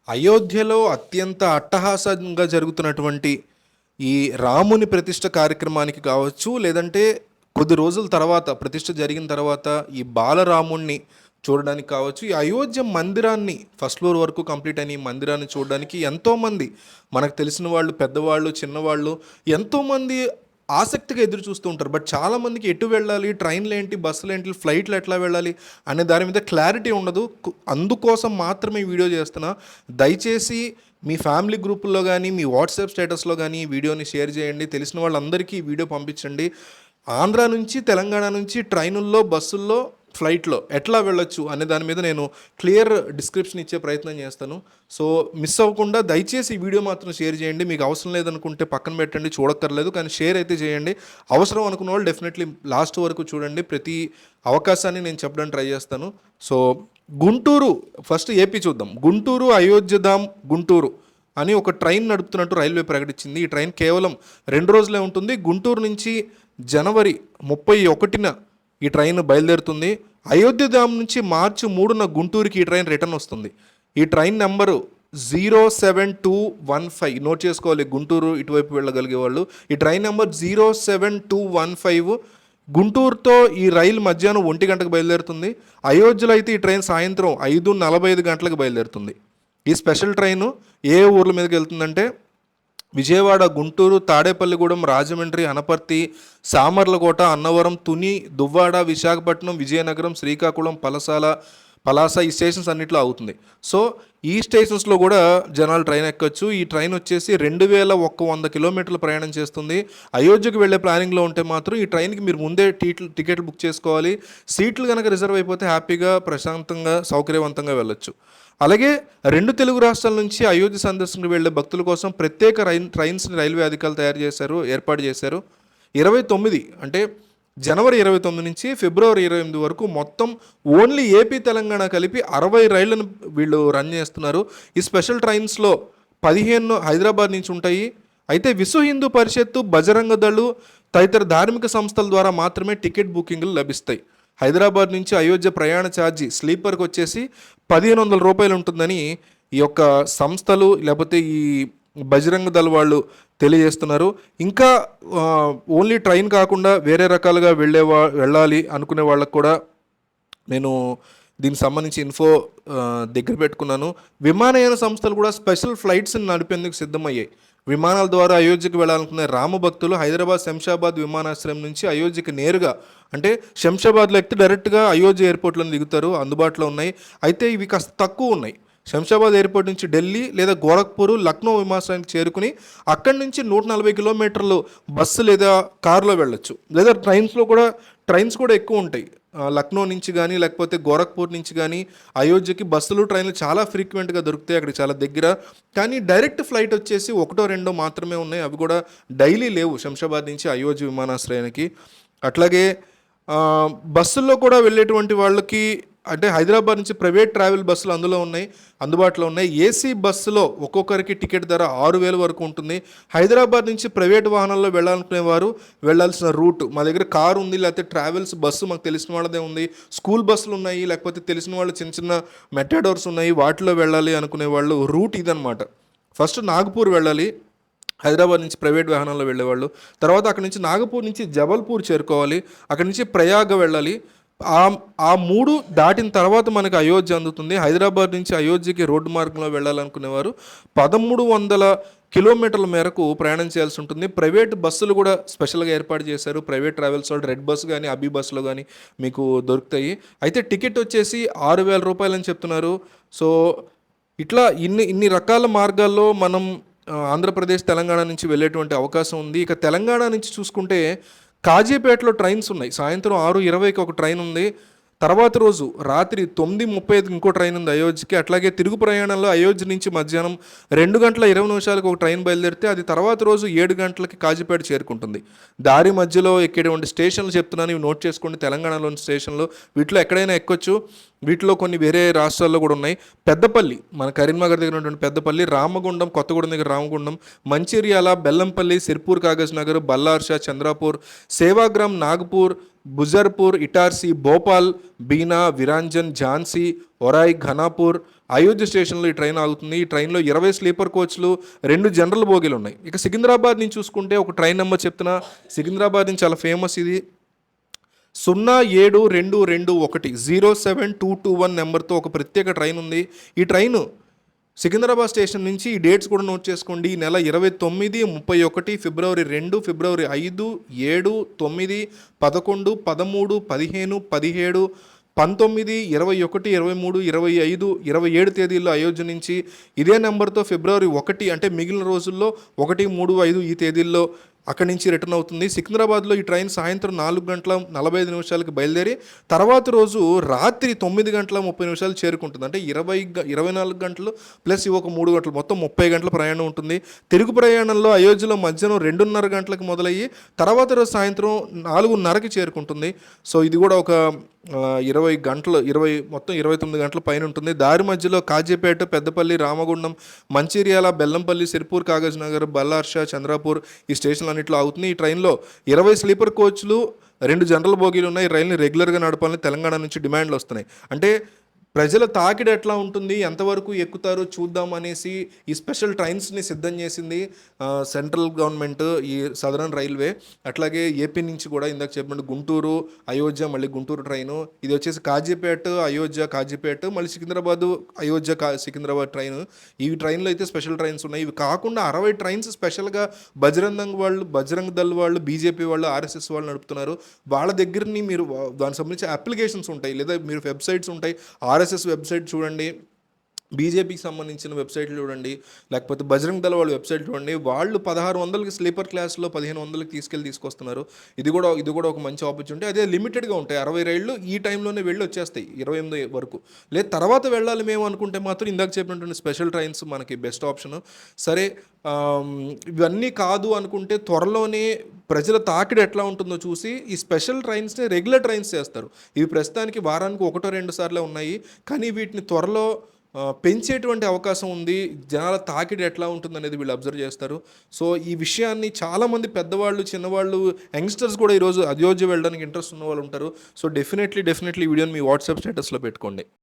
అయోధ్యలో అత్యంత అట్టహాసంగా జరుగుతున్నటువంటి ఈ రాముని ప్రతిష్ఠ కార్యక్రమానికి కావచ్చు, లేదంటే కొద్ది రోజుల తర్వాత ప్రతిష్ఠ జరిగిన తర్వాత ఈ బాలరాముణ్ణి చూడడానికి కావచ్చు, ఈ అయోధ్య మందిరాన్ని ఫస్ట్ ఫ్లోర్ వరకు కంప్లీట్ అయిన ఈ మందిరాన్ని చూడడానికి ఎంతోమంది మనకు తెలిసిన వాళ్ళు, పెద్దవాళ్ళు, చిన్నవాళ్ళు ఎంతోమంది ఆసక్తిగా ఎదురు చూస్తూ ఉంటారు. బట్ చాలామందికి ఎటు వెళ్ళాలి, ట్రైన్లు ఏంటి, బస్సులు ఏంటి, ఫ్లైట్లు ఎట్లా వెళ్ళాలి అనే దాని మీద క్లారిటీ ఉండదు. అందుకోసం మాత్రమే ఈ వీడియో చేస్తున్నా. దయచేసి మీ ఫ్యామిలీ గ్రూపుల్లో కానీ, మీ వాట్సాప్ స్టేటస్లో కానీ ఈ వీడియోని షేర్ చేయండి. తెలిసిన వాళ్ళందరికీ ఈ వీడియో పంపించండి. ఆంధ్ర నుంచి, తెలంగాణ నుంచి ట్రైనుల్లో, బస్సుల్లో, ఫ్లైట్లో ఎట్లా వెళ్ళొచ్చు అనే దాని మీద నేను క్లియర్ డిస్క్రిప్షన్ ఇచ్చే ప్రయత్నం చేస్తాను. సో మిస్ అవ్వకుండా దయచేసి ఈ వీడియో మాత్రం షేర్ చేయండి. మీకు అవసరం లేదనుకుంటే పక్కన పెట్టండి, చూడక్కర్లేదు, కానీ షేర్ అయితే చేయండి. అవసరం అనుకున్న వాళ్ళు డెఫినెట్లీ లాస్ట్ వరకు చూడండి. ప్రతి అవకాశాన్ని నేను చెప్పడానికి ట్రై చేస్తాను. సో గుంటూరు, ఫస్ట్ ఏపీ చూద్దాం. గుంటూరు అయోధ్యధామ్ గుంటూరు అని ఒక ట్రైన్ నడుపుతున్నట్టు రైల్వే ప్రకటించింది. ఈ ట్రైన్ కేవలం 2 రోజులే ఉంటుంది. గుంటూరు నుంచి జనవరి 31న ఈ ట్రైన్ బయలుదేరుతుంది. అయోధ్యధామ్ నుంచి మార్చి 3న గుంటూరుకి ఈ ట్రైన్ రిటర్న్ వస్తుంది. ఈ ట్రైన్ నెంబరు 07215 నోట్ చేసుకోవాలి. గుంటూరు ఇటువైపు వెళ్ళగలిగే వాళ్ళు ఈ ట్రైన్ నెంబర్ 07215. గుంటూరుతో ఈ రైలు మధ్యాహ్నం 1 గంటకు బయలుదేరుతుంది. అయోధ్యలో అయితే ఈ ట్రైన్ సాయంత్రం 5:45 గంటలకు బయలుదేరుతుంది. ఈ స్పెషల్ ట్రైను ఏ ఊర్ల మీదకి వెళ్తుందంటే విజయవాడ, గుంటూరు, తాడేపల్లిగూడెం, రాజమండ్రి, అనపర్తి, సామర్లకోట, అన్నవరం, తుని, దువ్వాడ, విశాఖపట్నం, విజయనగరం, శ్రీకాకుళం, పలాస ఈ స్టేషన్స్ అన్నిట్లో అవుతుంది. సో ఈ స్టేషన్స్లో కూడా జనాలు ట్రైన్ ఎక్కొచ్చు. ఈ ట్రైన్ వచ్చేసి 2100 కిలోమీటర్లు ప్రయాణం చేస్తుంది. అయోధ్యకు వెళ్ళే ప్లానింగ్లో ఉంటే మాత్రం ఈ ట్రైన్కి మీరు ముందే టికెట్లు బుక్ చేసుకోవాలి. సీట్లు కనుక రిజర్వ్ అయిపోతే హ్యాపీగా, ప్రశాంతంగా, సౌకర్యవంతంగా వెళ్ళొచ్చు. అలాగే 2 తెలుగు రాష్ట్రాల నుంచి అయోధ్య సందర్శనకు వెళ్లే భక్తుల కోసం ప్రత్యేక ట్రైన్స్ని రైల్వే అధికారులు ఏర్పాటు చేశారు. 29 అంటే జనవరి 29 నుంచి ఫిబ్రవరి 28 వరకు మొత్తం ఓన్లీ ఏపీ, తెలంగాణ కలిపి 60 రైళ్లను వీళ్ళు రన్ చేస్తున్నారు. ఈ స్పెషల్ ట్రైన్స్లో 15 హైదరాబాద్ నుంచి ఉంటాయి. అయితే విశ్వ హిందూ పరిషత్తు, బజరంగ దళు తదితర ధార్మిక సంస్థల ద్వారా మాత్రమే టికెట్ బుకింగ్లు లభిస్తాయి. హైదరాబాద్ నుంచి అయోధ్య ప్రయాణ ఛార్జీ స్లీపర్కి వచ్చేసి 1500 రూపాయలు ఉంటుందని ఈ యొక్క సంస్థలు లేకపోతే ఈ బజరంగ దళ వాళ్ళు తెలియజేస్తున్నారు. ఇంకా ఓన్లీ ట్రైన్ కాకుండా వేరే రకాలుగా వెళ్ళాలి అనుకునే వాళ్ళకు కూడా నేను దీనికి సంబంధించి ఇన్ఫో దగ్గర పెట్టుకున్నాను. విమానయాన సంస్థలు కూడా స్పెషల్ ఫ్లైట్స్ని నడిపేందుకు సిద్ధమయ్యాయి. విమానాల ద్వారా అయోధ్యకు వెళ్ళాలనుకునే రామభక్తులు హైదరాబాద్ శంషాబాద్ విమానాశ్రయం నుంచి అయోధ్యకి నేరుగా, అంటే శంషాబాద్లో ఎక్కితే డైరెక్ట్గా అయోధ్య ఎయిర్పోర్ట్లో దిగుతారు, అందుబాటులో ఉన్నాయి. అయితే ఇవి కాస్త తక్కువ ఉన్నాయి. శంషాబాద్ ఎయిర్పోర్ట్ నుంచి ఢిల్లీ లేదా గోరఖ్పూర్, లక్నో విమానాశ్రయానికి చేరుకుని అక్కడి నుంచి 140 కిలోమీటర్లు బస్సు లేదా కారులో వెళ్ళొచ్చు. లేదా ట్రైన్స్ కూడా ఎక్కువ ఉంటాయి. లక్నో నుంచి కానీ లేకపోతే గోరఖ్పూర్ నుంచి కానీ అయోధ్యకి బస్సులు, ట్రైన్లు చాలా ఫ్రీక్వెంట్గా దొరుకుతాయి. అక్కడికి చాలా దగ్గర. కానీ డైరెక్ట్ ఫ్లైట్ వచ్చేసి 1-2 మాత్రమే ఉన్నాయి. అవి కూడా డైలీ లేవు శంషాబాద్ నుంచి అయోధ్య విమానాశ్రయానికి. అట్లాగే బస్సుల్లో కూడా వెళ్ళేటువంటి వాళ్ళకి, అంటే హైదరాబాద్ నుంచి ప్రైవేట్ ట్రావెల్ బస్సులు అందుబాటులో ఉన్నాయి. ఏసీ బస్సులో ఒక్కొక్కరికి టికెట్ ధర 6000 వరకు ఉంటుంది. హైదరాబాద్ నుంచి ప్రైవేట్ వాహనాల్లో వెళ్ళాలనుకునేవారు వెళ్ళాల్సిన రూట్, మా దగ్గర కారు ఉంది, లేకపోతే ట్రావెల్స్ బస్సు మాకు తెలిసిన వాళ్ళదే ఉంది, స్కూల్ బస్సులు ఉన్నాయి, లేకపోతే తెలిసిన వాళ్ళు చిన్న మెటాడోర్స్ ఉన్నాయి, వాటిలో వెళ్ళాలి అనుకునే వాళ్ళు రూట్ ఇదనమాట. ఫస్ట్ నాగపూర్ వెళ్ళాలి హైదరాబాద్ నుంచి ప్రైవేట్ వాహనాల్లో వెళ్ళేవాళ్ళు. తర్వాత అక్కడి నుంచి నాగపూర్ నుంచి జబల్పూర్ చేరుకోవాలి. అక్కడి నుంచి ప్రయాగ వెళ్ళాలి. ఆ 3 దాటిన తర్వాత మనకు అయోధ్య అందుతుంది. హైదరాబాద్ నుంచి అయోధ్యకి రోడ్డు మార్గంలో వెళ్ళాలనుకునేవారు 1300 కిలోమీటర్ల మేరకు ప్రయాణం చేయాల్సి ఉంటుంది. ప్రైవేట్ బస్సులు కూడా స్పెషల్గా ఏర్పాటు చేశారు. ప్రైవేట్ ట్రావెల్స్ వాళ్ళు రెడ్ బస్సు కానీ, అబీ బస్సులో కానీ మీకు దొరుకుతాయి. అయితే టికెట్ వచ్చేసి 6000 రూపాయలు అని చెప్తున్నారు. సో ఇట్లా ఇన్ని రకాల మార్గాల్లో మనం ఆంధ్రప్రదేశ్, తెలంగాణ నుంచి వెళ్ళేటువంటి అవకాశం ఉంది. ఇక తెలంగాణ నుంచి చూసుకుంటే కాజీపేటలో ట్రైన్స్ ఉన్నాయి. సాయంత్రం 6:20కి ఒక ట్రైన్ ఉంది. తర్వాత రోజు రాత్రి 9:35కి ఇంకో ట్రైన్ ఉంది అయోధ్యకి. అట్లాగే తిరుగు ప్రయాణంలో అయోధ్య నుంచి మధ్యాహ్నం 2:20 ఒక ట్రైన్ బయలుదేరితే అది తర్వాత రోజు 7 గంటలకి కాజీపేట చేరుకుంటుంది. దారి మధ్యలో ఎక్కేటువంటి స్టేషన్లు చెప్తున్నాను, ఇవి నోట్ చేసుకోండి. తెలంగాణలోని స్టేషన్లు వీటిలో ఎక్కడైనా ఎక్కొచ్చు. వీటిలో కొన్ని వేరే రాష్ట్రాల్లో కూడా ఉన్నాయి. పెద్దపల్లి, మన కరీంనగర్ దగ్గర ఉన్నటువంటి పెద్దపల్లి, రామగుండం, కొత్తగూడెం దగ్గర రామగుండం, మంచిర్యాల, బెల్లంపల్లి, సిర్పూర్ కాగజ్ నగర్, బల్లార్షా, చంద్రాపూర్, సేవాగ్రామ్, నాగపూర్, బుజర్పూర్, ఇటార్సీ, భోపాల్, బీనా, విరాంజన్, ఝాన్సీ, ఒరాయ్, ఘనాపూర్, అయోధ్య స్టేషన్లో ఈ ట్రైన్ ఆగుతుంది. ఈ ట్రైన్లో 20 స్లీపర్ కోచ్లు, 2 జనరల్ బోగీలు ఉన్నాయి. ఇక సికింద్రాబాద్ నుంచి చూసుకుంటే ఒక ట్రైన్ నెంబర్ చెప్తున్నా, సికింద్రాబాద్ నుంచి చాలా ఫేమస్ ఇది 07221 07221 నెంబర్తో ఒక ప్రత్యేక ట్రైన్ ఉంది. ఈ ట్రైను సికింద్రాబాద్ స్టేషన్ నుంచి ఈ డేట్స్ కూడా నోట్ చేసుకోండి. ఈ నెల 29, 31, ఫిబ్రవరి 2, ఫిబ్రవరి 5, 7, 9, 11, 13, 15, 17, 19, 21, 23, 25, 27 తేదీల్లో అయోధ్య నుంచి ఇదే నెంబర్తో ఫిబ్రవరి 1 అంటే మిగిలిన రోజుల్లో 1, 3, 5 ఈ తేదీల్లో అక్కడి నుంచి రిటర్న్ అవుతుంది. సికింద్రాబాద్లో ఈ ట్రైన్ సాయంత్రం 4:45 బయలుదేరి తర్వాత రోజు రాత్రి 9:30 చేరుకుంటుంది. అంటే 24 గంటలు ప్లస్ ఒక 3 గంటలు, మొత్తం 30 గంటల ప్రయాణం ఉంటుంది. తిరుగు ప్రయాణంలో అయోధ్యలో మధ్యాహ్నం 2:30 గంటలకు మొదలయ్యి తర్వాత రోజు సాయంత్రం 4:30కి చేరుకుంటుంది. సో ఇది కూడా ఒక 20 గంటలు, మొత్తం 29 గంటల పైన ఉంటుంది. దారి మధ్యలో కాజీపేట, పెద్దపల్లి, రామగుండం, మంచిర్యాల, బెల్లంపల్లి, సిర్పూర్, కాగజ్ నగర్, బల్లార్షా, చంద్రాపూర్ ఈ స్టేషన్లు అన్నింటిలో అవుతుంది. ఈ ట్రైన్లో 20 స్లీపర్ కోచ్లు, 2 జనరల్ బోగీలు ఉన్నాయి. ఈ రైల్ని రెగ్యులర్గా నడపాలని తెలంగాణ నుంచి డిమాండ్లు వస్తున్నాయి. అంటే ప్రజల తాకిడి ఎట్లా ఉంటుంది, ఎంతవరకు ఎక్కుతారో చూద్దాం అనేసి ఈ స్పెషల్ ట్రైన్స్ని సిద్ధం చేసింది సెంట్రల్ గవర్నమెంట్, ఈ సదరన్ రైల్వే. అట్లాగే ఏపీ నుంచి కూడా ఇందాక చెప్పినట్టు గుంటూరు, అయోధ్య, మళ్ళీ గుంటూరు ట్రైను. ఇది వచ్చేసి కాజీపేట, అయోధ్య, కాజీపేట, మళ్ళీ సికింద్రాబాదు, అయోధ్య, సికింద్రాబాద్ ట్రైన్. ఈ ట్రైన్లో అయితే స్పెషల్ ట్రైన్స్ ఉన్నాయి. ఇవి కాకుండా 60 ట్రైన్స్ స్పెషల్గా బజరంగ్ దళ్ వాళ్ళు, బీజేపీ వాళ్ళు, ఆర్ఎస్ఎస్ వాళ్ళు నడుపుతున్నారు. వాళ్ళ దగ్గరని మీరు దానికి సంబంధించి అప్లికేషన్స్ ఉంటాయి, లేదా మీరు వెబ్సైట్స్ ఉంటాయి. ఆర్ఎస్ఎస్ వెబ్సైట్ చూడండి, బీజేపీకి సంబంధించిన వెబ్సైట్లు చూడండి, లేకపోతే బజరంగ్ దళ వాళ్ళ వెబ్సైట్ చూడండి. వాళ్ళు 1600కి స్లీపర్ క్లాస్లో 1500కి తీసుకొస్తున్నారు. ఇది కూడా ఒక మంచి ఆపర్చునిటీ. అదే లిమిటెడ్గా ఉంటాయి. 60 రైళ్ళు ఈ టైంలోనే వెళ్ళి వచ్చేస్తాయి 28 వరకు. లేదు తర్వాత వెళ్ళాలి మేము అనుకుంటే మాత్రం ఇందాక చెప్పినటువంటి స్పెషల్ ట్రైన్స్ మనకి బెస్ట్ ఆప్షను. సరే, ఇవన్నీ కాదు అనుకుంటే త్వరలోనే ప్రజల తాకిడి ఎట్లా ఉంటుందో చూసి ఈ స్పెషల్ ట్రైన్స్ని రెగ్యులర్ ట్రైన్స్ చేస్తారు. ఇవి ప్రస్తుతానికి వారానికి 1-2 సార్లే ఉన్నాయి, కానీ వీటిని త్వరలో పెంచేటువంటి అవకాశం ఉంది. జనాల తాకిడి ఎట్లా ఉంటుందనేది వీళ్ళు అబ్జర్వ్ చేస్తారు. సో ఈ విషయాన్ని చాలామంది పెద్దవాళ్ళు, చిన్నవాళ్ళు, యంగ్స్టర్స్ కూడా ఈరోజు అయోధ్య వెళ్ళడానికి ఇంట్రెస్ట్ ఉన్న వాళ్ళు ఉంటారు. సో డెఫినెట్లీ ఈ వీడియోని మీ వాట్సాప్ స్టేటస్లో పెట్టుకోండి.